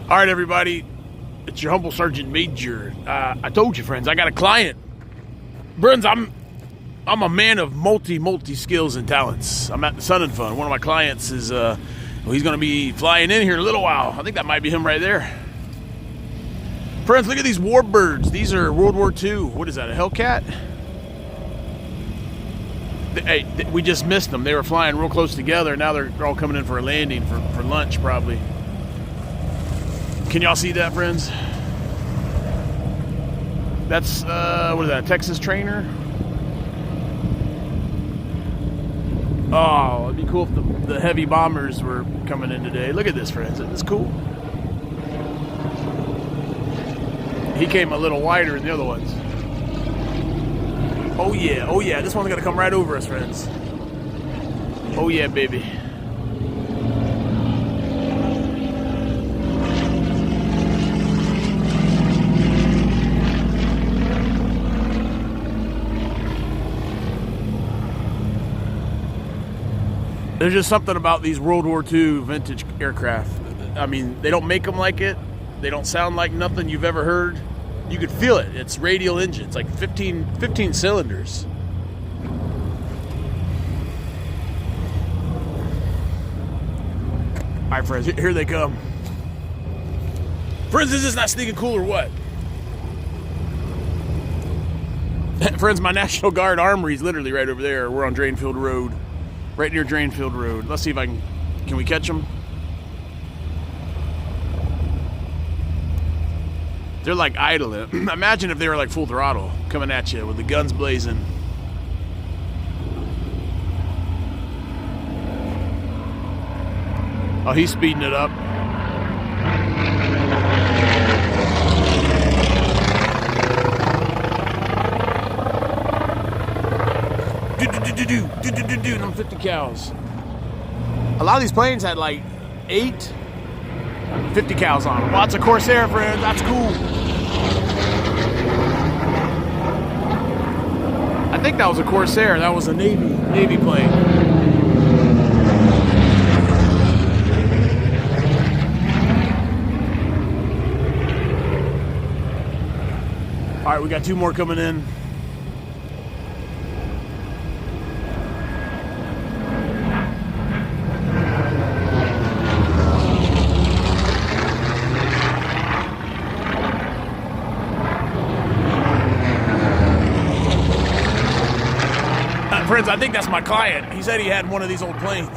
All right, everybody, it's your humble Sergeant Major. I told you, friends, I got a client. Friends, I'm a man of multi skills and talents. I'm at the Sun and Fun. One of my clients is, he's going to be flying in here in a little while. I think that might be him right there. Friends, look at these warbirds. These are World War II. What is that, a Hellcat? Hey, we just missed them. They were flying real close together. Now they're all coming in for a landing for lunch, probably. Can y'all see that, friends? That's, what is that, a Texas trainer? Oh, it'd be cool if the heavy bombers were coming in today. Look at this, friends. Isn't this cool? He came a little wider than the other ones. Oh yeah, this one's gonna come right over us, friends. Oh yeah, baby. There's just something about these World War II vintage aircraft. I mean, they don't make them like it. They don't sound like nothing you've ever heard. You could feel it. It's radial engines, like 15 cylinders. All right, friends, here they come. Friends, is this not sneaking cool or what? Friends, my National Guard Armory is literally right over there. We're on Drainfield Road. Right near Drainfield Road. Let's see if I can we catch them? They're like idling. Imagine if they were like full throttle coming at you with the guns blazing. Oh, he's speeding it up. And I'm 50 cows. A lot of these planes had like 50 cows on them. Well, that's a Corsair, friends. That's cool. I think that was a Corsair. That was a Navy plane. All right, we got 2 more coming in. Friends, I think that's my client. He said he had one of these old planes.